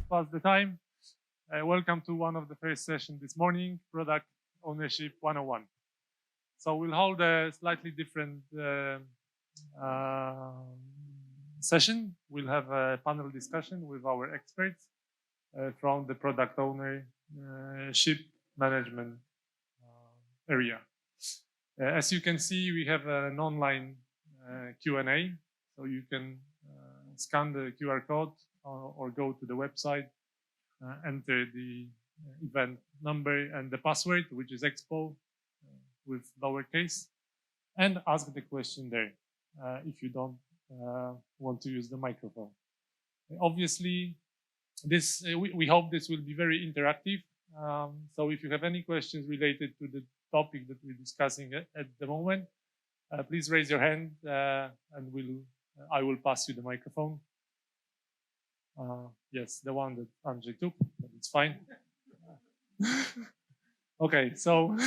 past the time. Welcome to one of the first sessions this morning, Product Ownership 101. So we'll hold a slightly different session. We'll have a panel discussion with our experts from the product ownership management area. As you can see, we have an online Q&A, so you can scan the QR code or go to the website, enter the event number and the password, which is eXpo with lowercase, and ask the question there if you don't want to use the microphone. Obviously, this we hope this will be very interactive. So if you have any questions related to the topic that we're discussing at the moment, please raise your hand and I will pass you the microphone. Yes, the one that Andrzej took, but it's fine. Okay, so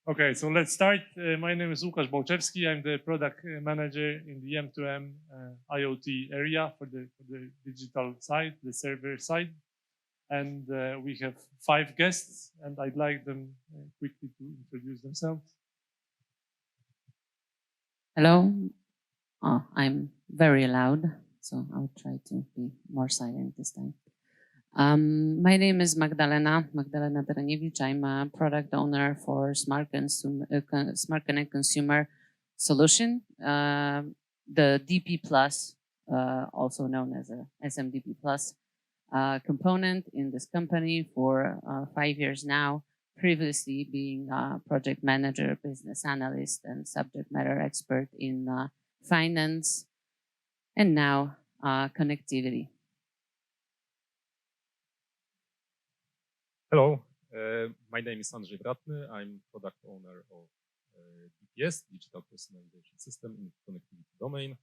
okay, so let's start. My name is Łukasz Bałczewski. I'm the product manager in the M2M IoT area for the digital side, the server side. And we have 5 guests, and I'd like them quickly to introduce themselves. Hello. Oh, I'm very loud, so I'll try to be more silent this time. My name is Magdalena Draniewicz. I'm a product owner for Smart Connect Consumer Solution, the DP Plus, also known as a SMDP Plus component in this company for 5 years now, previously being a project manager, business analyst, and subject matter expert in finance, and now connectivity. Hello, my name is Andrzej Wratny. I'm product owner of DPS, Digital Personalization System in connectivity domain.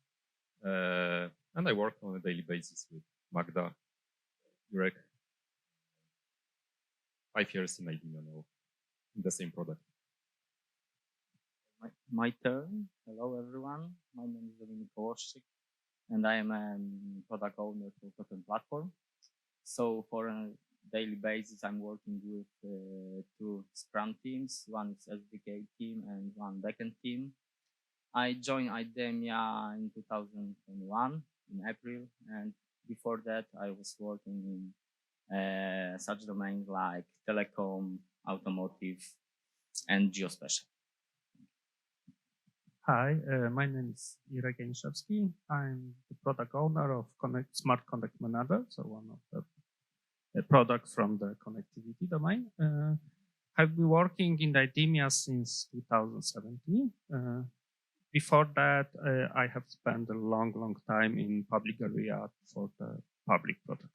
And I work on a daily basis with Magda, Jurek, 5 years in IDEMIA now, in the same product. My turn. Hello, everyone. My name is Dominik, and I am a product owner for Totem Platform. So for a daily basis, I'm working with 2 Scrum teams. One is SDK team and one backend team. I joined IDEMIA in 2001 in April, and before that, I was working in such domains like telecom, automotive, and geospatial. Hi, my name is Janiszewski. I'm the product owner of Smart Connect Manager, so one of the products from the connectivity domain. I've been working in IDEMIA since 2017. Before that, I have spent a long time in public area for the public product.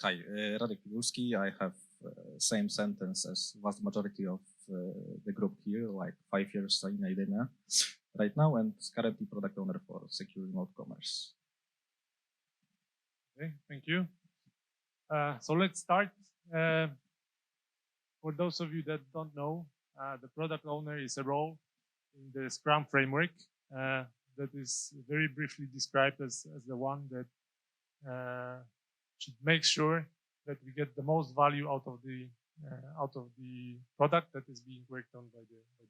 Hi, Radek Pigulski. I have same sentence as vast majority of the group here, like 5 years in IDEMIA right now, and currently product owner for secure remote commerce. Okay, thank you. So let's start. For those of you that don't know, the product owner is a role in the Scrum framework that is very briefly described as the one that should make sure that we get the most value out of the product that is being worked on by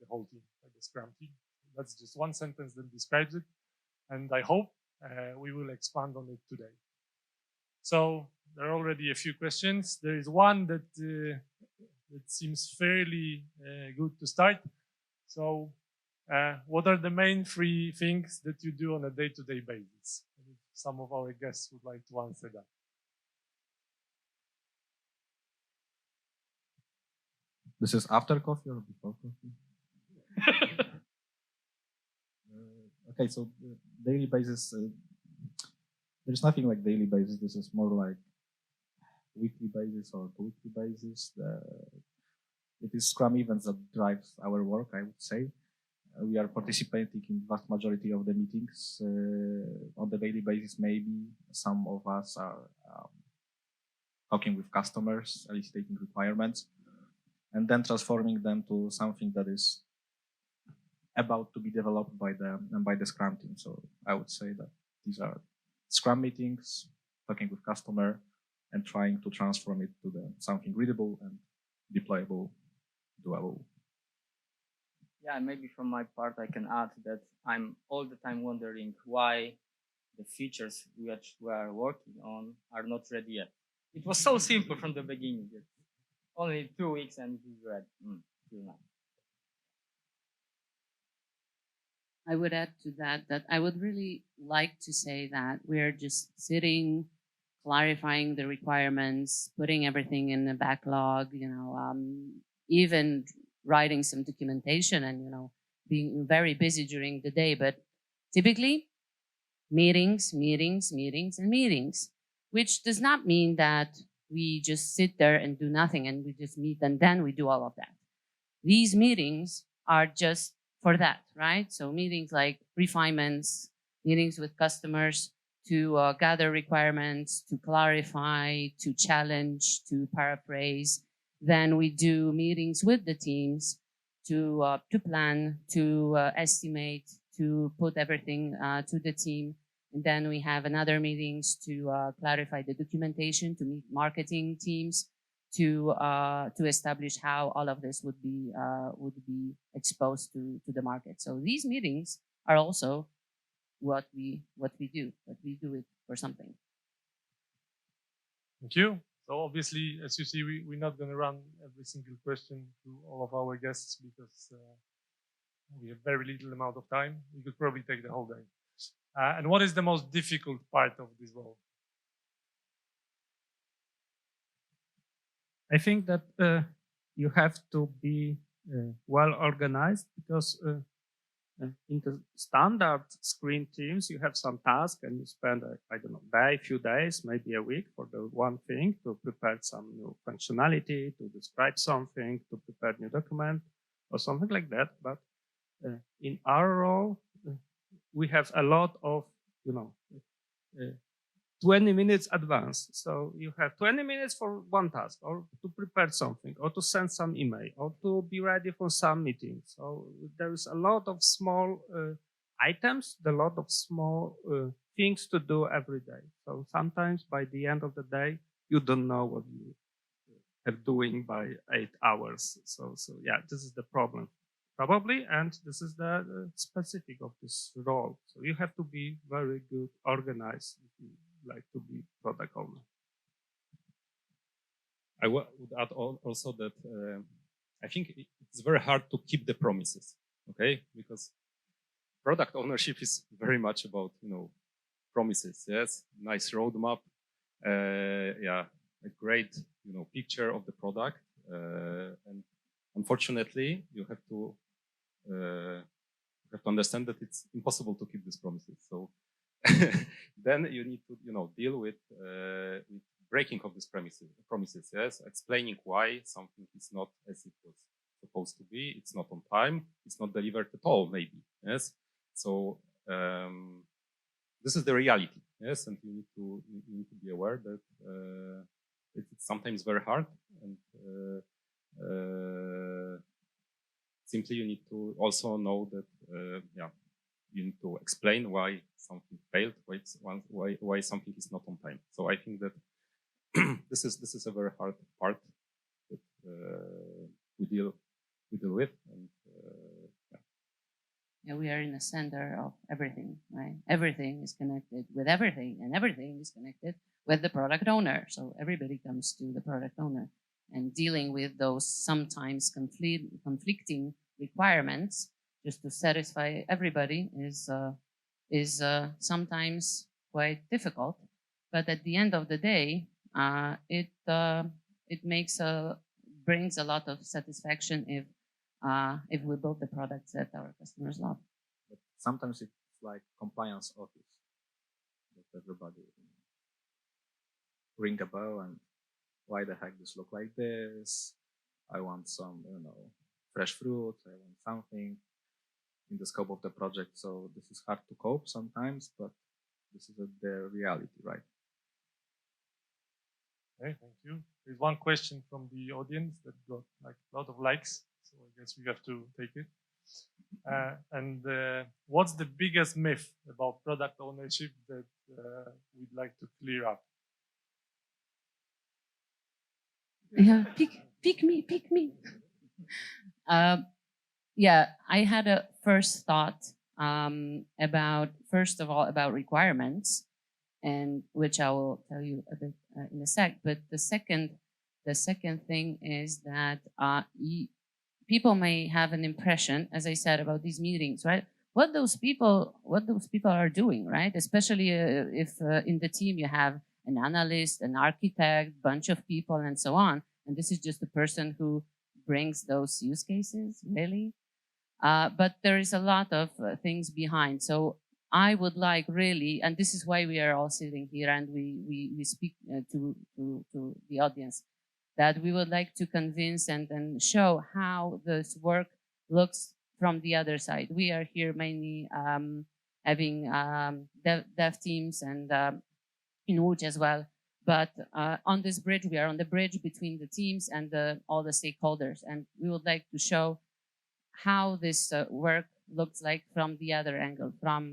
the whole team, by the Scrum team. That's just one sentence that describes it, and I hope we will expand on it today. So there are already a few questions. There is one that seems fairly good to start. So what are the main 3 things that you do on a day-to-day basis? Some of our guests would like to answer that. This is after coffee or before coffee? Okay, so daily basis, there's nothing like daily basis. This is more like weekly basis or weekly basis. It is Scrum events that drives our work, I would say. We are participating in vast majority of the meetings on the daily basis. Maybe some of us are talking with customers, eliciting requirements, and then transforming them to something that is about to be developed by the Scrum team. So I would say that these are Scrum meetings, talking with customer, and trying to transform it to something readable and deployable, doable. Yeah, and maybe from my part, I can add that I'm all the time wondering why the features which we are working on are not ready yet. It was so simple from the beginning. It's only 2 weeks and it is ready. Till now. I would add to that I would really like to say that we're just sitting, clarifying the requirements, putting everything in the backlog, even writing some documentation and, being very busy during the day. But typically meetings, and meetings, which does not mean that we just sit there and do nothing and we just meet and then we do all of that. These meetings are just for that, right? So meetings like refinements, meetings with customers to gather requirements, to clarify, to challenge, to paraphrase. Then we do meetings with the teams to plan, to estimate, to put everything to the team. And then we have another meetings to clarify the documentation, to meet marketing teams, to establish how all of this would be exposed to the market. So these meetings are also what we do, but we do it for something. Thank you. So obviously, as you see, we're not going to run every single question to all of our guests because we have very little amount of time. We could probably take the whole day. And what is the most difficult part of this role? I think that you have to be well organized because in the standard screen teams, you have some task and you spend, I don't know, a few days, maybe a week for the one thing to prepare some new functionality, to describe something, to prepare new document or something like that. But in our role, we have a lot of, 20 minutes advance. So you have 20 minutes for one task or to prepare something or to send some email or to be ready for some meeting. So there's a lot of small items, a lot of small things to do every day. So sometimes by the end of the day, you don't know what you are doing by 8 hours. So yeah, this is the problem. Probably, and this is the specific of this role. So you have to be very good organized if you like to be product owner. I would add also that I think it's very hard to keep the promises, okay? Because product ownership is very much about, promises, yes? Nice roadmap, yeah, a great, picture of the product. And unfortunately, you have to understand that it's impossible to keep these promises. So then you need to, deal with breaking of these promises, yes, explaining why something is not as it was supposed to be. It's not on time. It's not delivered at all, maybe, yes. So this is the reality, yes, and you need to be aware that it's sometimes very hard, and simply you need to also know that, yeah, you need to explain why something failed, why something is not on time. So I think that this is a very hard part that we deal with, and yeah, we are in the center of everything, right? Everything is connected with everything, and everything is connected with the product owner. So everybody comes to the product owner, and dealing with those sometimes conflicting requirements just to satisfy everybody is sometimes quite difficult. But at the end of the day, it brings a lot of satisfaction if we build the products that our customers love. But sometimes it's like compliance office that everybody ring a bell and why the heck this look like this? I want some, fresh fruit. I want something in the scope of the project. So this is hard to cope sometimes, but this is the reality, right? Okay, thank you. There's one question from the audience that got like a lot of likes, so I guess we have to take it. And what's the biggest myth about product ownership that we'd like to clear up? Yeah, pick me. Yeah, I had a first thought about, first of all, about requirements, and which I will tell you a bit in a sec. But the second thing is that people may have an impression, as I said, about these meetings, right? What those people are doing, right? Especially if in the team you have an analyst, an architect, bunch of people, and so on. And this is just the person who brings those use cases, really. But there is a lot of things behind. So I would like really, and this is why we are all sitting here and we speak to the audience, that we would like to convince and show how this work looks from the other side. We are here mainly having dev teams and in Łódź as well. But on this bridge, we are on the bridge between the teams and all the stakeholders. And we would like to show how this work looks like from the other angle, from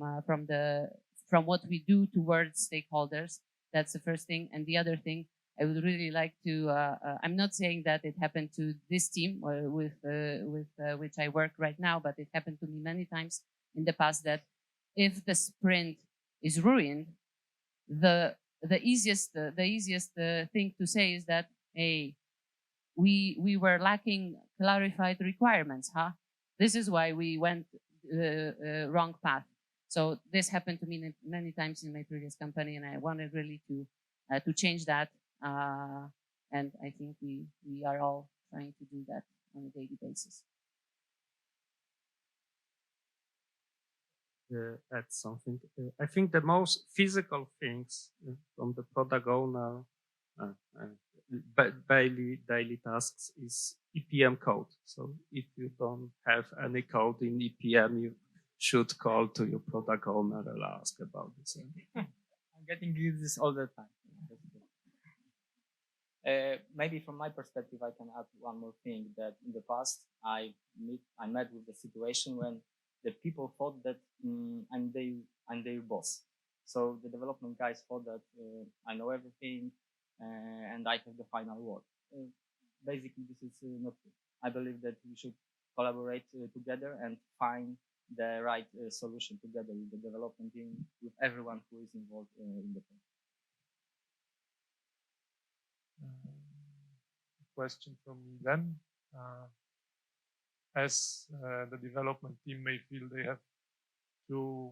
what we do towards stakeholders. That's the first thing. And the other thing, I would really like to, I'm not saying that it happened to this team with which I work right now, but it happened to me many times in the past that if the sprint is ruined, the easiest thing to say is that, hey, we were lacking clarified requirements, huh? This is why we went wrong path. So this happened to me many times in my previous company, and I wanted really to change that. And I think we are all trying to do that on a daily basis. Add something. I think the most physical things from the product owner daily tasks is EPM code. So if you don't have any code in EPM, you should call to your product owner and ask about this. I'm getting this all the time. Maybe from my perspective, I can add one more thing, that in the past I met with the situation when the people thought that I'm their boss. So the development guys thought that I know everything and I have the final word. Basically, this is not true. I believe that we should collaborate together and find the right solution together with the development team, with everyone who is involved in the project. Question from me then. As the development team may feel they have two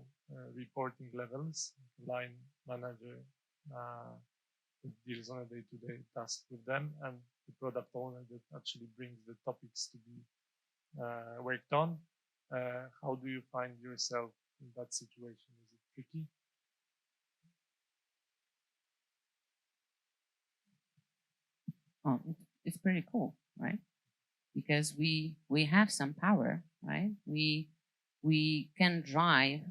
reporting levels, line manager that deals on a day-to-day task with them, and the product owner that actually brings the topics to be worked on. How do you find yourself in that situation? Is it tricky? Oh, it's pretty cool, right? Because we have some power, right? We can drive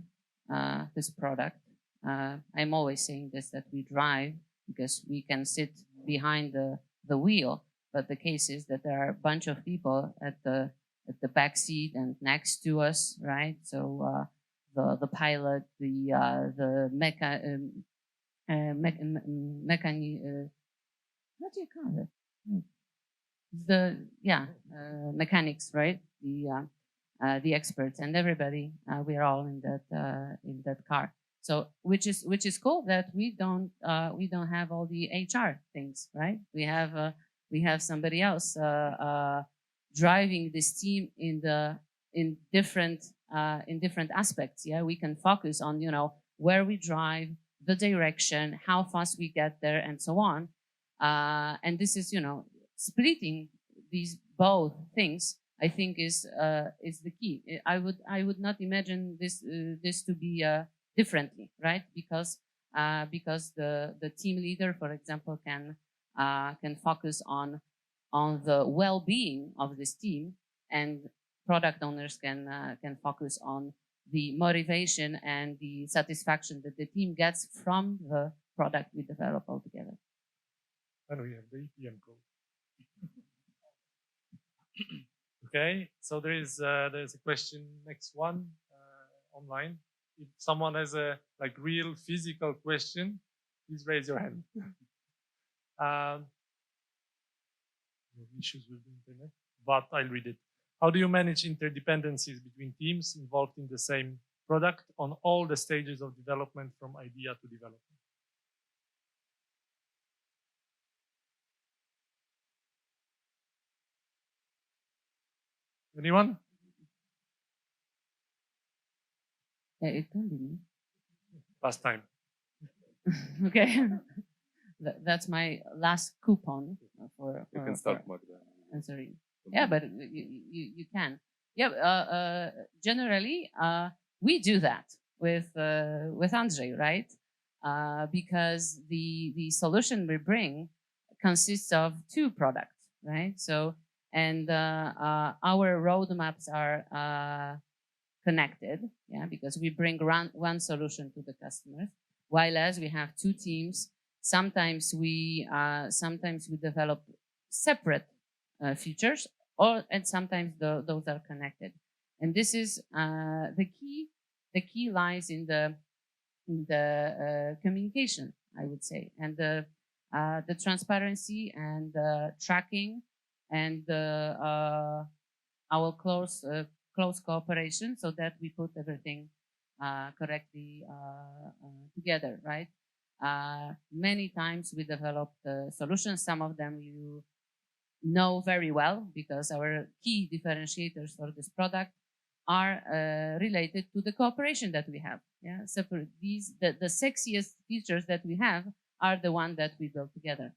this product. I'm always saying this, that we drive because we can sit behind the wheel, but the case is that there are a bunch of people at the back seat and next to us, right? So the pilot, the what do you call it? Mechanics, right? The experts and everybody. We are all in that car. So which is cool that we don't have all the HR things, right? We have somebody else driving this team in different aspects. Yeah, we can focus on where we drive, the direction, how fast we get there, and so on. And this is splitting these both things, I think, is the key. I would not imagine this to be differently, right? Because the team leader, for example, can focus on the well-being of this team, and product owners can focus on the motivation and the satisfaction that the team gets from the product we develop all together. And we have the EPM code. Okay, so there's a question, next one, online. If someone has a like real physical question, please raise your hand. Issues with the internet, but I'll read it. How do you manage interdependencies between teams involved in the same product on all the stages of development from idea to development? Anyone? Yeah, it can be me. Last time. Okay. That's my last coupon for You can start, Magda. answering. Yeah, but you can. Yeah, generally, we do that with Andrzej, right? Because the solution we bring consists of two products, right? So, and our roadmaps are connected, yeah, because we bring one solution to the customers, while as we have two teams. Sometimes we develop separate features, and sometimes those are connected. And this is the key. The key lies in the communication, I would say, and the transparency and the tracking and our close cooperation, so that we put everything correctly together, right? Many times we developed solutions. Some of them you know very well, because our key differentiators for this product are related to the cooperation that we have. Yeah, so for these, the sexiest features that we have are the one that we build together.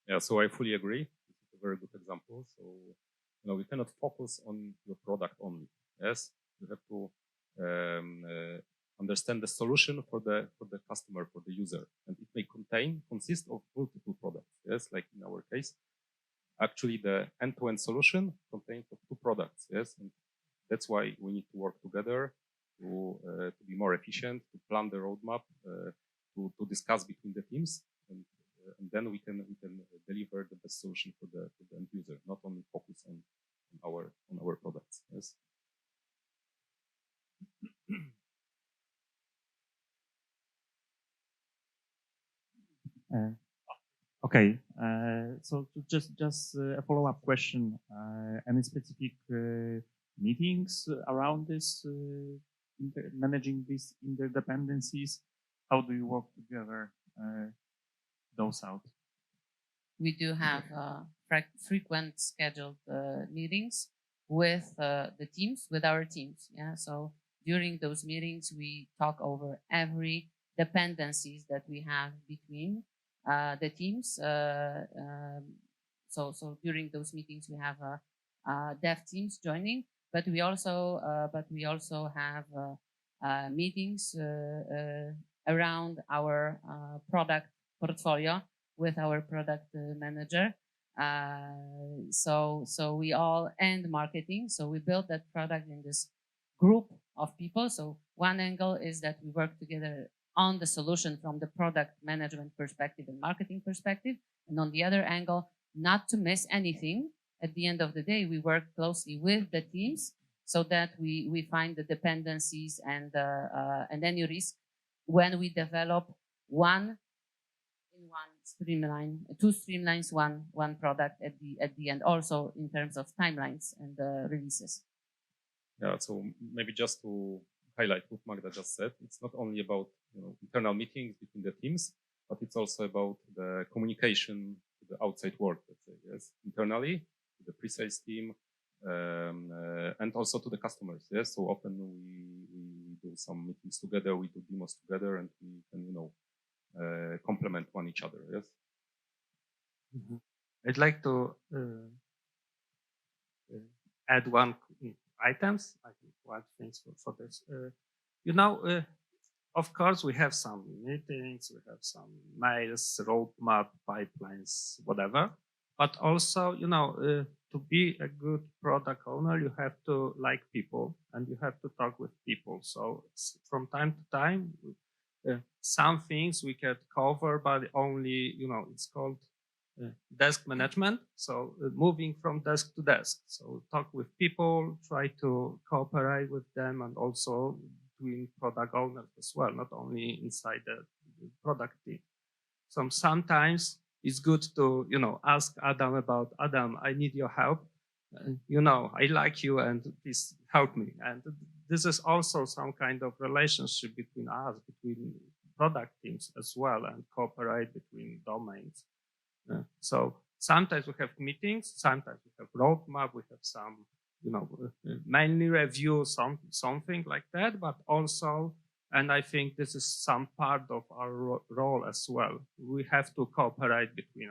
Yeah, so I fully agree. This is a very good example. So, you know, we cannot focus on your product only. Yes, you have to understand the solution for the customer, for the user, and it may consist of multiple products. Yes, like in our case, actually the end-to-end solution contains of two products. Yes, and that's why we need to work together to be more efficient, to plan the roadmap, to discuss between the teams, and then we can deliver the best solution for the end user, not only focus on our products. Yes. Okay, so just a follow-up question. Any specific meetings around this, managing these interdependencies? How do you work together those out? We do have frequent scheduled meetings with the teams, with our teams. Yeah, so during those meetings, we talk over every dependencies that we have between the teams. So during those meetings, we have dev teams joining, but we also have meetings around our product portfolio with our product manager. So we all and marketing. So we build that product in this group of people. So one angle is that we work together on the solution from the product management perspective and marketing perspective. And on the other angle, not to miss anything. At the end of the day, we work closely with the teams so that we find the dependencies and any risk when we develop two streamlines, one product at the end, also in terms of timelines and releases. Yeah, so maybe just to highlight what Magda just said, it's not only about internal meetings between the teams, but it's also about the communication to the outside world, let's say, yes, internally, to the pre-sales team, and also to the customers. Yes, so often we do some meetings together, we do demos together, and we can, complement one each other. Yes. Mm-hmm. I'd like to add one items. I think one things for this. Of course, we have some meetings, we have some mails, roadmap, pipelines, whatever. But also, to be a good product owner, you have to like people and you have to talk with people. So from time to time, some things we can cover, but only, it's called desk management. So moving from desk to desk. So talk with people, try to cooperate with them, and also between product owners as well, not only inside the product team. So sometimes it's good to, ask Adam about, Adam, I need your help. I like you and please help me. And this is also some kind of relationship between us, between product teams as well, and cooperate between domains. So sometimes we have meetings, sometimes we have roadmap, we have some, mainly review, something like that, but also, and I think this is some part of our role as well. We have to cooperate between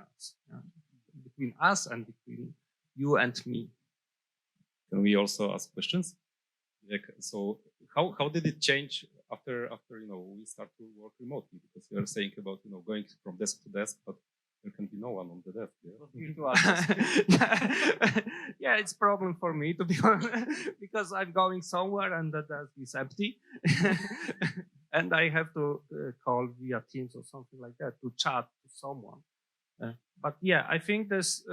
us and between you and me. Can we also ask questions? So how did it change after we start to work remotely? Because you are saying about going from desk to desk, but there can be no one on the desk. Yeah, it's a problem for me, to be honest, because I'm going somewhere and the desk is empty. And I have to call via Teams or something like that to chat to someone. But yeah, I think this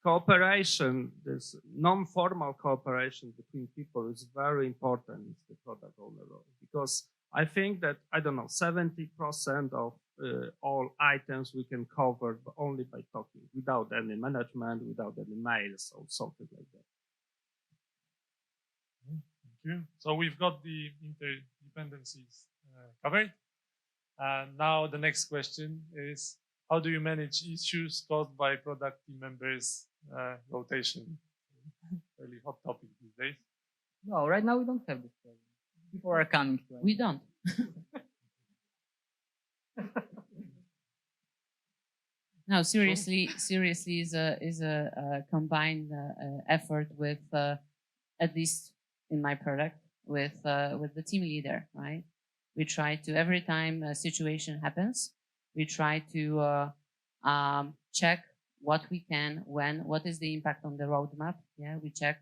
cooperation, this non-formal cooperation between people is very important in the product owner role, because I think that, 70% of all items we can cover only by talking, without any management, without any mails or something like that. Thank you. So we've got the interdependencies covered. And now the next question is, how do you manage issues caused by product team members rotation? Really hot topic these days. No, right now we don't have this problem. People are coming to us. We don't. No, seriously is a combined effort with, at least in my product, with the team leader, right? We try to, every time a situation happens, we try to check what we can, what is the impact on the roadmap. Yeah, we check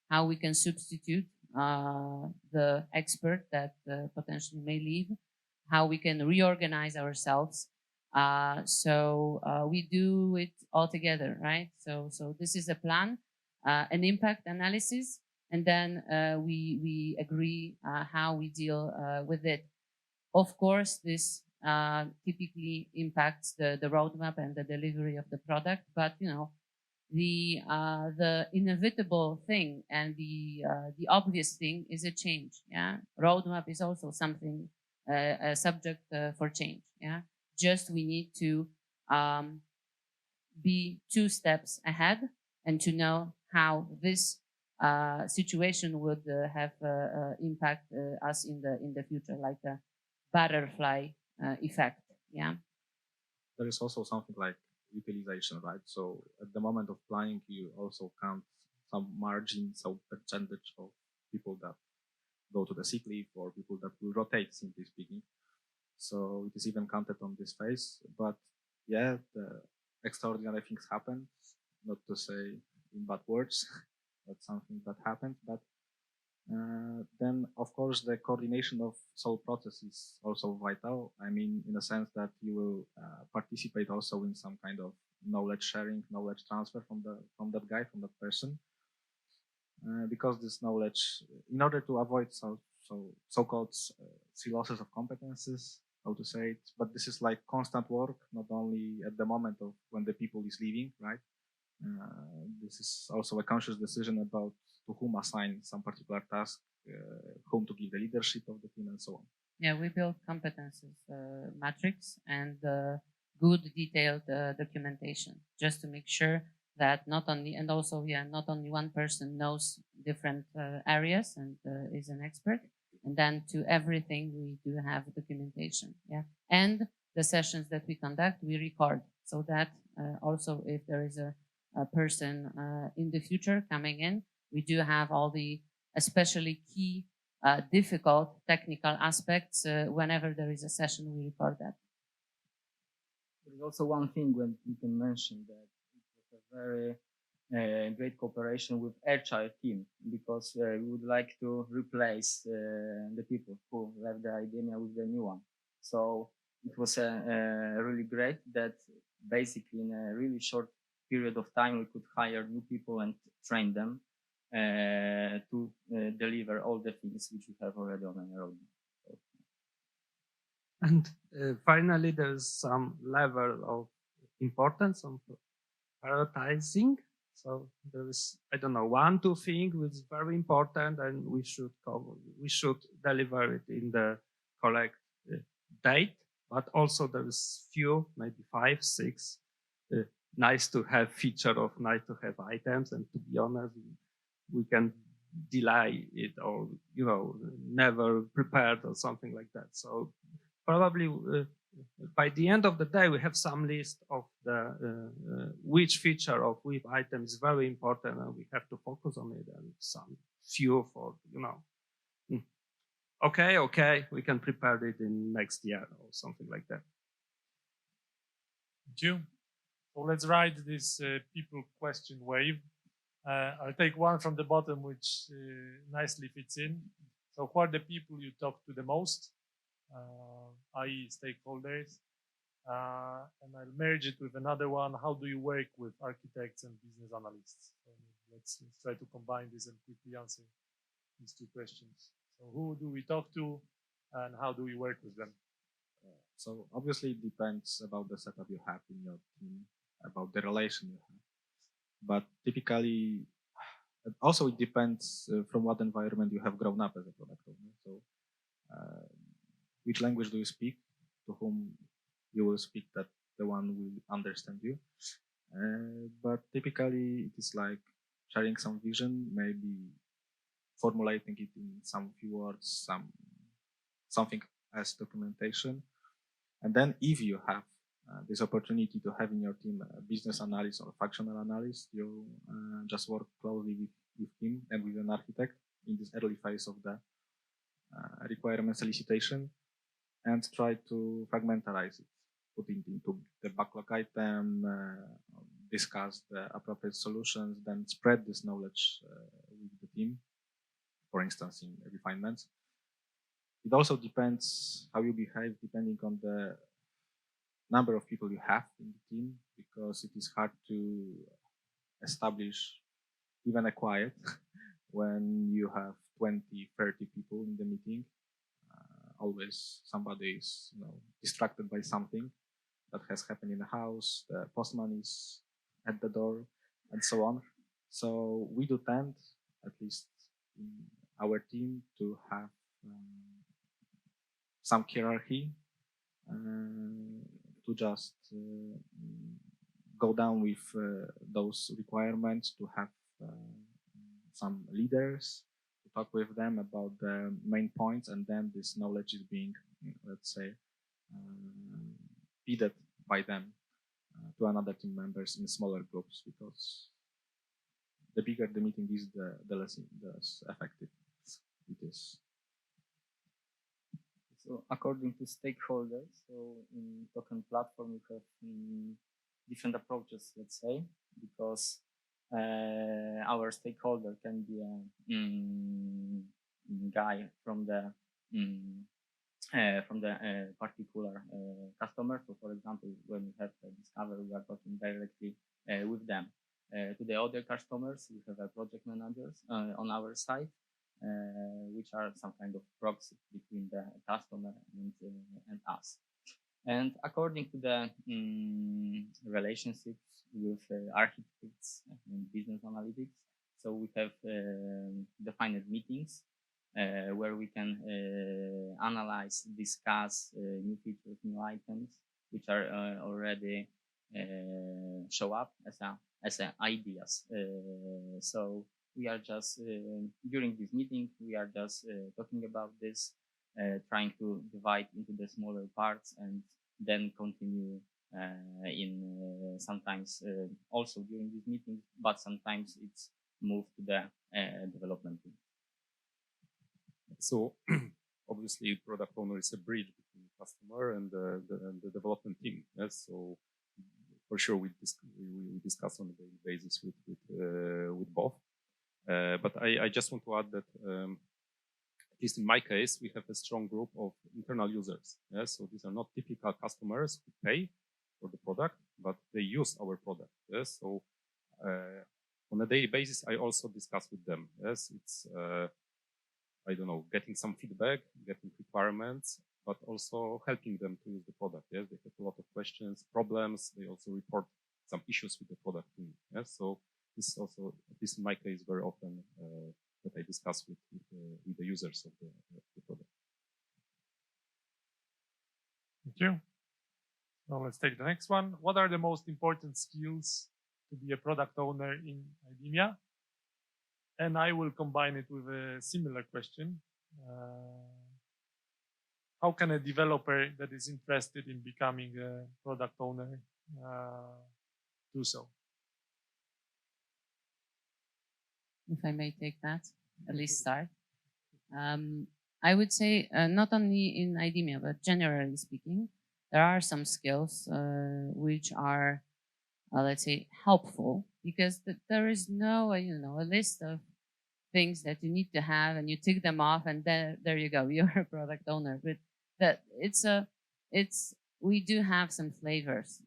how we can substitute the expert that potentially may leave, how we can reorganize ourselves. So we do it all together, right? So this is a plan, an impact analysis, and then we agree how we deal with it. Of course, this typically impacts the roadmap and the delivery of the product, but the inevitable thing and the obvious thing is a change. Yeah, roadmap is also something a subject for change. Yeah, just we need to be 2 steps ahead and to know how this situation would have impact us in the future, like a butterfly effect. Yeah. There is also something like utilization, right? So at the moment of planning, you also count some margin, some percentage of people that go to the sick leave or people that will rotate, simply speaking. So it is even counted on this phase. But yeah, the extraordinary things happen, not to say in bad words, but something that happened. But then, of course, the coordination of whole process is also vital. I mean, in a sense that you will participate also in some kind of knowledge sharing, knowledge transfer from that guy, from that person, because this knowledge, in order to avoid so-called silos of competences, how to say it, but this is like constant work, not only at the moment of when the people is leaving, right? This is also a conscious decision about to whom assign some particular task, whom to give the leadership of the team, and so on. Yeah, we build competences matrix and good detailed documentation, just to make sure that not only one person knows different areas and is an expert, and then to everything we do have documentation. Yeah, and the sessions that we conduct, we record, so that also if there is a person in the future coming in, we do have all the especially key difficult technical aspects. Whenever there is a session, we record that. There is also one thing when you can mention that it was a very great cooperation with HR team, because we would like to replace the people who left the IDEMIA with the new one. So it was really great that basically in a really short period of time we could hire new people and train them to deliver all the things which we have already on our roadmap. And finally, there's some level of importance on prioritizing. So there is, I don't know, 1-2 things which is very important, and we should deliver it in the correct date. But also there is few, maybe 5-6 nice to have feature of nice to have items. And to be honest, we can delay it or, you know, never prepared or something like that. So probably by the end of the day, we have some list of the which feature of which item is very important, and we have to focus on it, and some few for, you know, okay, we can prepare it in next year or something like that. Thank you. So let's ride this people question wave. I'll take one from the bottom, which nicely fits in. So who are the people you talk to the most, i.e. stakeholders? And I'll merge it with another one. How do you work with architects and business analysts? So let's try to combine this and quickly answer these two questions. So who do we talk to and how do we work with them? So obviously it depends about the setup you have in your team, about the relation you have. But typically, also it depends from what environment you have grown up as a product owner. So which language do you speak, to whom you will speak, that the one will understand you. But typically it is like sharing some vision, maybe formulating it in some few words, something as documentation. And then if you have this opportunity to have in your team a business analyst or functional analyst, you just work closely with him and with an architect in this early phase of the requirement solicitation and try to fragmentarize it, put it into the backlog item, discuss the appropriate solutions, then spread this knowledge with the team, for instance, in refinements. It also depends how you behave depending on the number of people you have in the team, because it is hard to establish even a quiet when you have 20, 30 people in the meeting. Always somebody is, you know, distracted by something that has happened in the house, the postman is at the door, and so on. So we do tend, at least in our team, to have some hierarchy, to just go down with those requirements, to have some leaders, to talk with them about the main points, and then this knowledge is being, let's say, feeded by them to another team members in smaller groups, because the bigger the meeting is, the less effective it is. So according to stakeholders, so in token platform, we have different approaches, let's say, because our stakeholder can be a guy from the particular customer. So, for example, when we have a discovery, we are talking directly with them. To the other customers, we have project managers on our side, which are some kind of proxy between the customer and us. And according to the relationships with architects and business analytics, so we have defined meetings where we can analyze, discuss new features, new items, which are already show up as ideas. So we are just during this meeting, we are just talking about this, trying to divide into the smaller parts, and then continue in sometimes also during this meeting, but sometimes it's moved to the development team. So obviously, product owner is a bridge between the customer and the development team. Yes, so for sure we discuss on a daily basis with both. But I just want to add that least in my case, we have a strong group of internal users. Yeah? So these are not typical customers who pay for the product, but they use our product. Yes? So on a daily basis, I also discuss with them. Yes, it's I don't know, getting some feedback, getting requirements, but also helping them to use the product. Yes, they have a lot of questions, problems. They also report some issues with the product to me. Yes, so this is also, at least in my case, very often that I discuss with the users of the product. Thank you. Now let's take the next one. What are the most important skills to be a product owner in IDEMIA? And I will combine it with a similar question. How can a developer that is interested in becoming a product owner do so? If I may take that, at least start. I would say not only in IDEMIA, but generally speaking, there are some skills which are, let's say, helpful, because there is no, a list of things that you need to have, and you tick them off, and there you go, you're a product owner. But that we do have some flavors.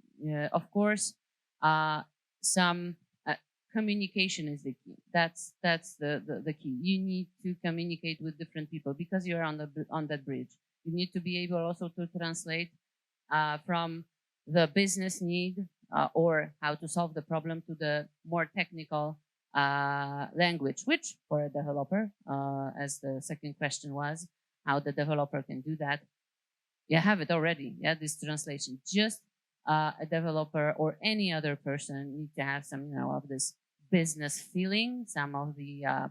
Of course, some communication is the key. That's the key. You need to communicate with different people because you're on that bridge. You need to be able also to translate from the business need or how to solve the problem to the more technical language, which for a developer, as the second question was, how the developer can do that. You have it already, yeah, this translation. Just a developer or any other person need to have some, of this business feeling, some of the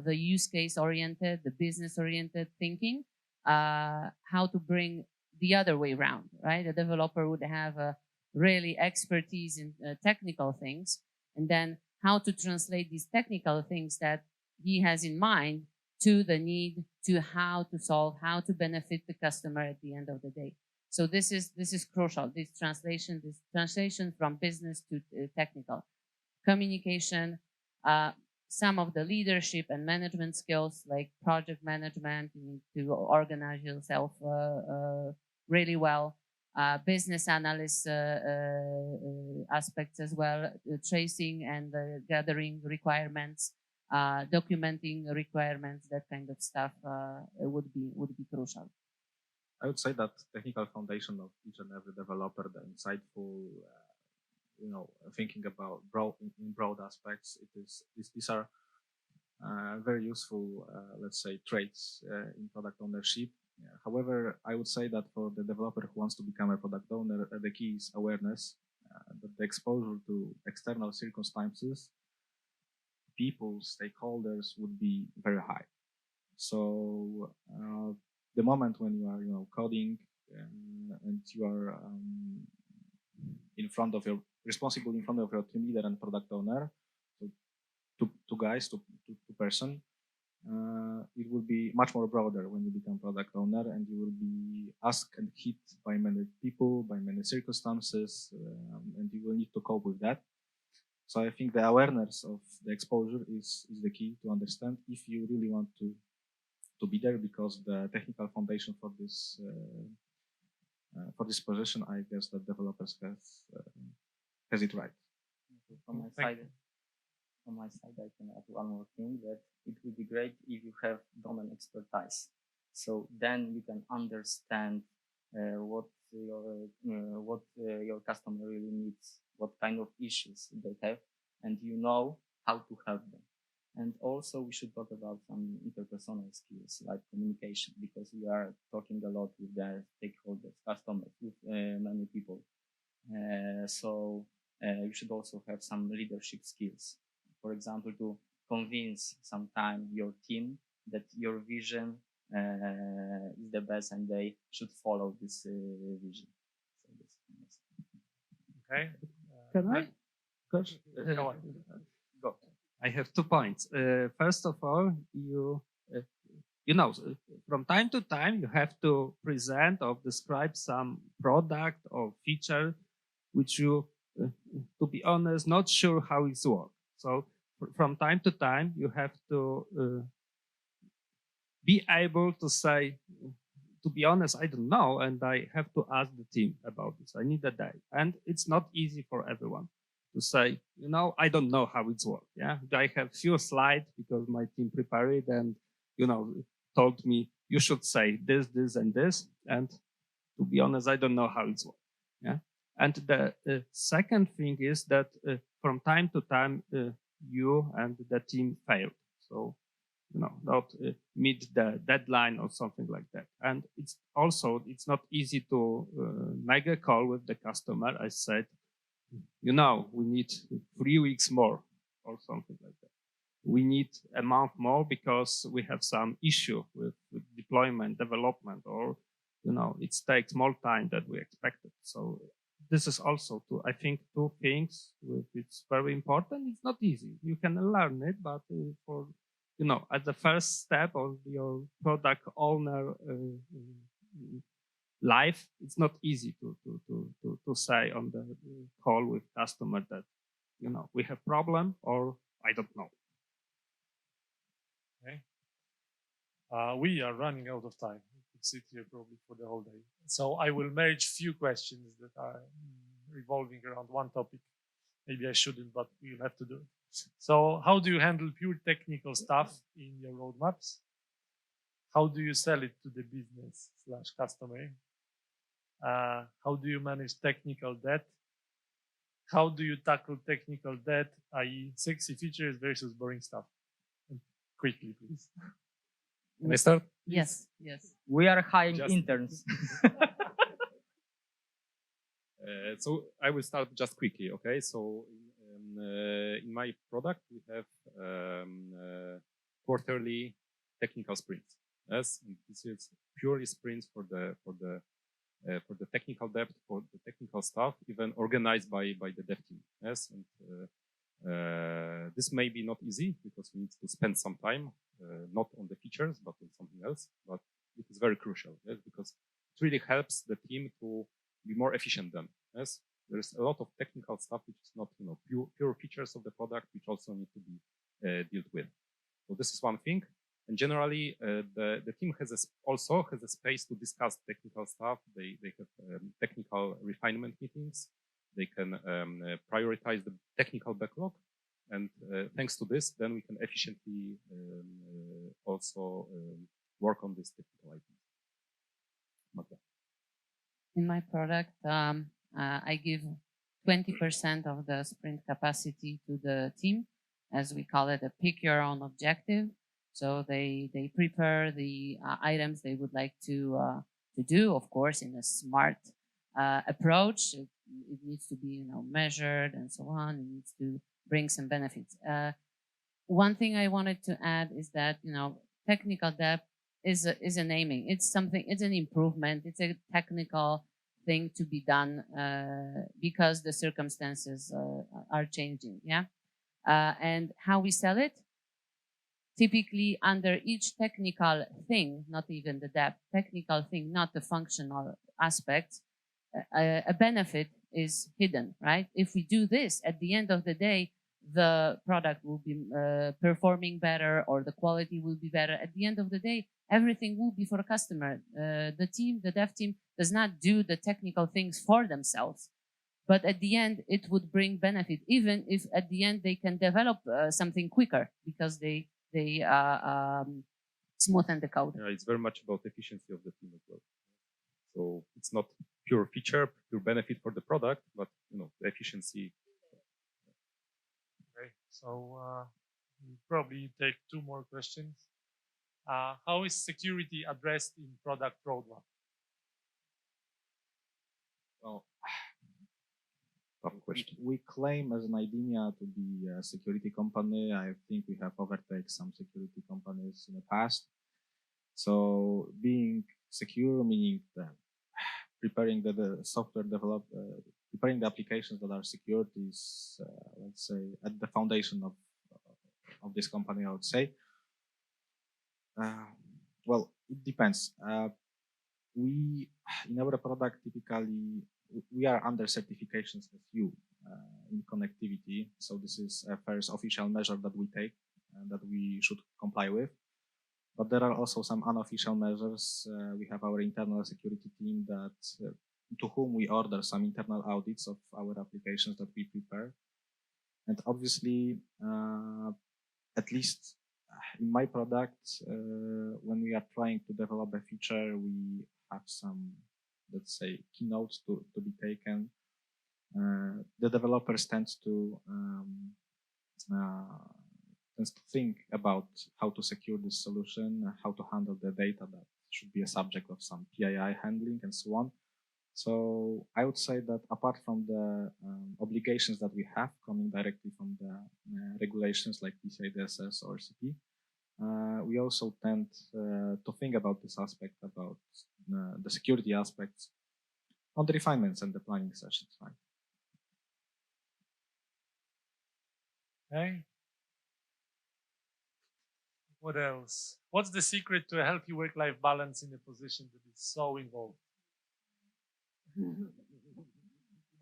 use case oriented, the business oriented thinking, how to bring the other way around, right? A developer would have a really expertise in technical things, and then how to translate these technical things that he has in mind to the need, to how to solve, how to benefit the customer at the end of the day. So this is crucial. This translation from business to technical communication, some of the leadership and management skills like project management. You need to organize yourself really well. Business analyst aspects as well, tracing and gathering requirements, documenting requirements, that kind of stuff would be crucial. I would say that technical foundation of each and every developer, the insightful, thinking about broad aspects, these are very useful, let's say, traits in product ownership. However, I would say that for the developer who wants to become a product owner, the key is awareness, that the exposure to external circumstances, people, stakeholders would be very high. So the moment when you are, coding and you are responsible in front of your team leader and product owner, so two guys, two person, it will be much more broader when you become product owner, and you will be asked and hit by many people, by many circumstances, and you will need to cope with that. So I think the awareness of the exposure is the key to understand if you really want to be there, because the technical foundation for this position, I guess that developers has it right. From my side, I can add one more thing, that it would be great if you have domain expertise. So then you can understand what your customer really needs, what kind of issues they have, and you know how to help them. And also we should talk about some interpersonal skills like communication, because we are talking a lot with the stakeholders, customers, with many people. So you should also have some leadership skills. For example, to convince sometime your team that your vision is the best and they should follow this vision. So this. Okay. Can I? Go on. Go. I have 2 points. First of all, from time to time, you have to present or describe some product or feature which you, to be honest, not sure how it works. So from time to time, you have to be able to say, to be honest, I don't know, and I have to ask the team about this. I need a day. And it's not easy for everyone to say, you know, I don't know how it's worked. Yeah, I have few slides because my team prepared it and, you know, told me you should say this, this, and this. And to be honest, I don't know how it's worked. Yeah. And the second thing is that from time to time, you and the team failed. So, you know, not meet the deadline or something like that. And it's also, it's not easy to make a call with the customer. I said, you know, we need 3 weeks more or something like that. We need a month more because we have some issue with deployment, development, or, you know, it takes more time than we expected. So this is also, I think, two things. It's very important. It's not easy. You can learn it, but for, you know, at the first step of your product owner life, it's not easy to say on the call with customer that, you know, we have problem or I don't know. Okay. We are running out of time. We could sit here probably for the whole day. So I will merge few questions that are revolving around one topic. Maybe I shouldn't, but we'll have to do it. So how do you handle pure technical stuff in your roadmaps? How do you sell it to the business / customer? How do you manage technical debt? How do you tackle technical debt, i.e. sexy features versus boring stuff? Quickly, please. Can I start? Yes, yes. We are hiring Just- interns. So I will start just quickly. Okay. So in my product, we have quarterly technical sprints. Yes, and this is purely sprints for the technical depth, for the technical stuff, even organized by the dev team. Yes, and this may be not easy because we need to spend some time, not on the features, but on something else. But it is very crucial, yes, because it really helps the team to be more efficient then. Yes, there's a lot of technical stuff which is not, you know, pure features of the product, which also need to be dealt with. So this is one thing. And generally, the team also has a space to discuss technical stuff. They have technical refinement meetings. They can prioritize the technical backlog. And thanks to this, then we can efficiently also work on this technical items. Magda. In my product, I give 20% of the sprint capacity to the team, as we call it, a pick your own objective. So they prepare the items they would like to do, of course, in a smart approach. It needs to be, you know, measured and so on. It needs to bring some benefits. One thing I wanted to add is that, you know, technical depth is a naming. It's something. It's an improvement. It's a technical thing to be done because the circumstances are changing. Yeah, and how we sell it. Typically, under each technical thing, not even the depth, technical thing, not the functional aspects, a benefit is hidden, right? If we do this, at the end of the day, the product will be performing better or the quality will be better. At the end of the day, everything will be for the customer. The team, the dev team, does not do the technical things for themselves. But at the end, it would bring benefit, even if at the end they can develop something quicker because they smoothen the code. Yeah, it's very much about efficiency of the team as well. So it's not pure feature, pure benefit for the product, but, you know, the efficiency. Okay, so we'll probably take 2 more questions. How is security addressed in product roadmap? Well, tough question. We claim as an IDEMIA to be a security company. I think we have overtaken some security companies in the past. So being secure, meaning that preparing the software preparing the applications that are secured is, let's say, at the foundation of this company, I would say. Well, it depends. We, in our product, typically, we are under certifications as you in connectivity. So this is a first official measure that we take and that we should comply with. but there are also some unofficial measures. We have our internal security team that to whom we order some internal audits of our applications that we prepare. And obviously, at least in my product, when we are trying to develop a feature, we have some, let's say, keynotes to be taken. The developers tend to think about how to secure this solution, how to handle the data that should be a subject of some PII handling and so on. So I would say that apart from the obligations that we have coming directly from the regulations like PCI DSS or CP, we also tend to think about this aspect, about the security aspects on the refinements and the planning sessions. Right? Okay. What else? What's the secret to a healthy work-life balance in a position that is so involved?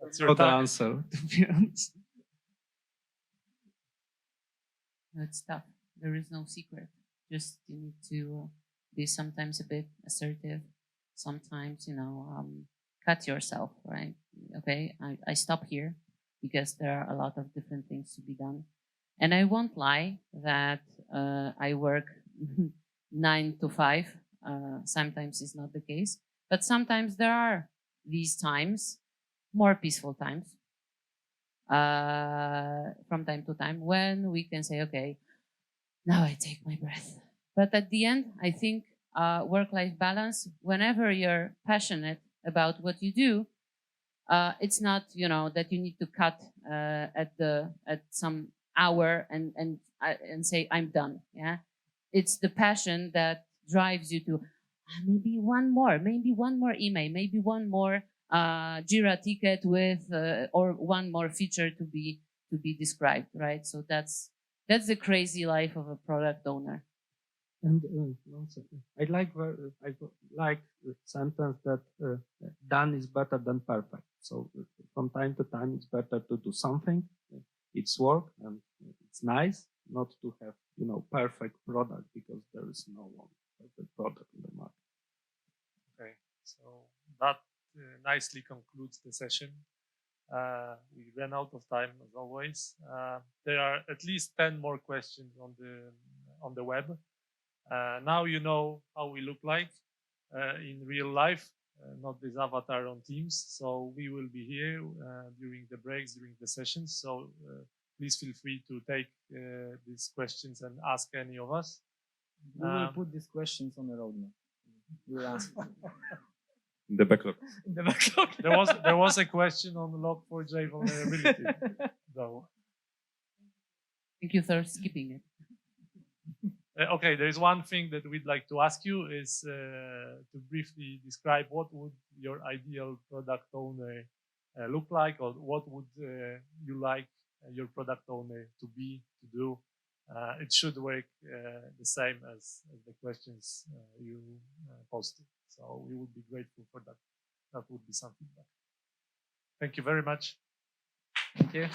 That's your answer, to be honest. It's tough. There is no secret. Just you need to be sometimes a bit assertive. Sometimes, cut yourself, right? Okay, I stop here because there are a lot of different things to be done. And I won't lie that I work 9 to 5. Sometimes it's not the case, but sometimes there are these times, more peaceful times, from time to time, when we can say, okay, now I take my breath. But at the end, I think work-life balance, whenever you're passionate about what you do, it's not, that you need to cut at some hour and say, I'm done. Yeah. It's the passion that drives you to maybe one more email, maybe one more Jira ticket with, or one more feature to be described, right? So that's the crazy life of a product owner. And I like the sentence that done is better than perfect. So from time to time, it's better to do something. It's work and it's nice not to have, perfect product, because there is no one perfect product in the market. Okay, so that nicely concludes the session. We ran out of time as always. There are at least 10 more questions on the web. Now you know how we look like in real life, not this avatar on Teams. So we will be here during the breaks, during the sessions. So please feel free to take these questions and ask any of us. We will put these questions on the roadmap. We'll answer them. In the backlog. In the backlog. There was a question on Log4j vulnerability, though. Thank you for skipping it. Okay, there is one thing that we'd like to ask you is to briefly describe what would your ideal product owner look like, or what would you like your product owner to be, to do. It should work the same as the questions you posted. So we would be grateful for that. That would be something. Thank you very much. Thank you.